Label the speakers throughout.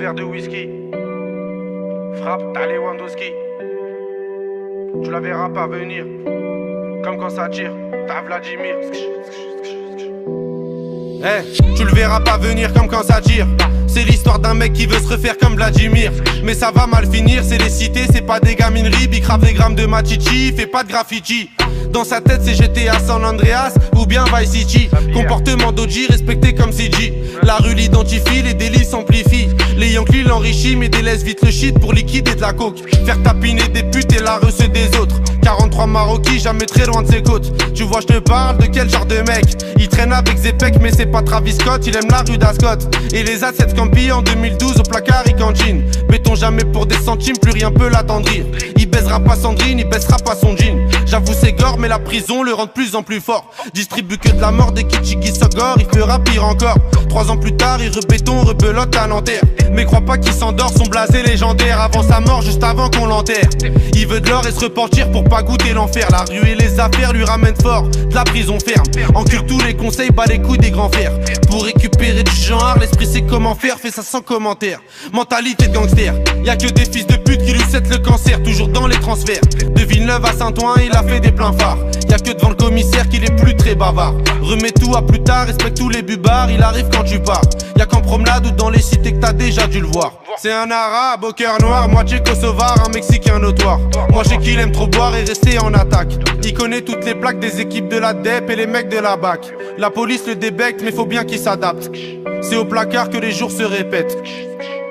Speaker 1: verre de whisky. Frappe, t'as Lewandowski. Tu la verras pas venir. Comme quand ça tire, t'as Vladimir. Tu le verras pas venir comme quand ça tire. C'est l'histoire d'un mec qui veut se refaire comme Vladimir. Mais ça va mal finir, c'est les cités, c'est pas des gamineries. Bicrave des grammes de machichi, fait pas de graffiti. Dans sa tête c'est GTA San Andreas ou bien Vice City. Comportement d'OG respecté comme CG. La rue l'identifie, les délits s'amplifient. Les Yankees l'enrichissent mais délaissent vite le shit pour liquider de la coke. Faire tapiner des putes et la recette des autres. 43 Maroquis, jamais très loin de ses côtes. Tu vois je te parle de quel genre de mec. Il traîne avec Zepek mais c'est pas Travis Scott. Il aime la rue d'Ascot. Et les A7 Campi en 2012 au placard il cantine. Béton jamais pour des centimes, plus rien peut l'attendrir. Il baisera pas Sandrine, il baissera pas son jean. J'avoue c'est gore mais la prison le rend de plus en plus fort. Distribue que de la mort des Kichigi Sogor, il fera pire encore. 3 ans plus tard il rebéton, rebelote à Nanterre. Mais crois pas qu'il s'endort, son blasé légendaire. Avant sa mort, juste avant qu'on l'enterre. Il veut de l'or et se repentir pour pas goûter l'enfer. La rue et les affaires lui ramènent fort, de la prison ferme. Encule tous les conseils, bat les couilles des grands fers. Pour récupérer du genre, l'esprit sait comment faire, fait ça sans commentaire. Mentalité de gangster, y'a que des fils de pute qui lui cèdent le cancer. Toujours dans les transferts, de Villeneuve à Saint-Ouen, il a fait des pleins phares. Y'a que devant le commissaire qu'il est plus très bavard. Remets tout à plus tard, respecte tous les bubards. Il arrive quand tu pars, y'a qu'en promenade ou dans les cités que t'as déjà dû le voir. C'est un arabe au cœur noir, moitié kosovar, un mexicain notoire. Moi je sais qu'il aime trop boire et rester en attaque. Il connaît toutes les plaques des équipes de la DEP et les mecs de la BAC. La police le débecte mais faut bien qu'il s'adapte. C'est au placard que les jours se répètent.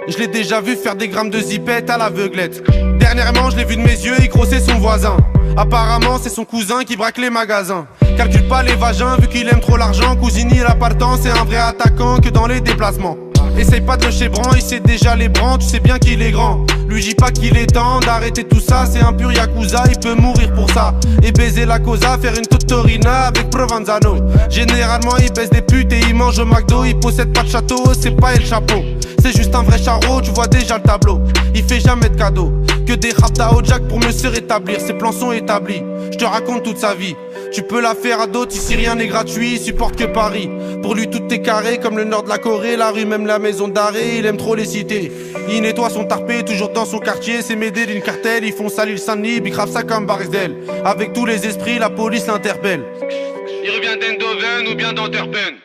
Speaker 1: Je l'ai déjà vu faire des grammes de zipette à l'aveuglette. Dernièrement je l'ai vu de mes yeux, il grossait son voisin. Apparemment c'est son cousin qui braque les magasins. Calcule pas les vagins vu qu'il aime trop l'argent. Cousini la partant, c'est un vrai attaquant que dans les déplacements. Essaye pas de le chébran, il sait déjà les brans, tu sais bien qu'il est grand. Lui dis pas qu'il est temps d'arrêter tout ça, c'est un pur yakuza, il peut mourir pour ça. Et baiser la cosa, faire une totorina avec Provenzano. Généralement il baisse des putes et il mange au McDo. Il possède pas de château, c'est pas El Chapeau. C'est juste un vrai charreau, tu vois déjà le tableau. Il fait jamais de cadeaux, que des raptas au jack pour mieux se rétablir. Ses plans sont établis, je te raconte toute sa vie. Tu peux la faire à d'autres, ici rien n'est gratuit, il supporte que Paris. Pour lui tout est carré, comme le nord de la Corée. La rue, même la maison d'arrêt, il aime trop les cités. Il nettoie son tarpé, toujours dans son quartier. C'est m'aider d'une cartelle, ils font salir le Saint-Denis. Bicrave ça comme Barzel. Avec tous les esprits, la police l'interpelle. Il revient d'Eindhoven ou bien d'Antwerpen.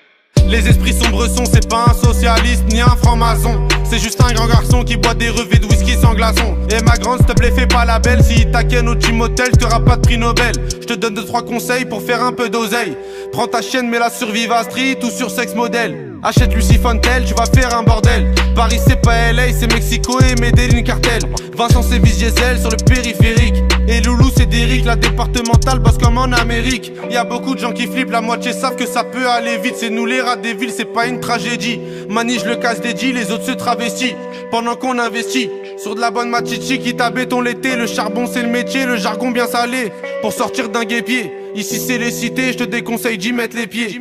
Speaker 1: Les esprits sombres sont, c'est pas un socialiste ni un franc-maçon. C'est juste un grand garçon qui boit des revêts de whisky sans glaçon. Et ma grande, s'il te plaît, fais pas la belle. Si il t'acquienne au gym hotel, t'auras pas de prix Nobel. Je te donne 2-3 conseils pour faire un peu d'oseille. Prends ta chienne, mets-la sur Viva Street ou sur Sex Model. Achète Lucy Fontel, tu vas faire un bordel. Paris c'est pas LA, c'est Mexico et Medellin cartel. Vincent c'est Diesel sur le périphérique. Et Loulou c'est Derrick, la départementale bosse comme en Amérique. Y'a beaucoup de gens qui flippent, la moitié savent que ça peut aller vite. C'est nous les rats des villes, c'est pas une tragédie. Mani je le casse des deals, les autres se travestissent. Pendant qu'on investit sur de la bonne machichi qui t'a béton l'été. Le charbon c'est le métier, le jargon bien salé. Pour sortir d'un guépier, ici c'est les cités, je te déconseille d'y mettre les pieds.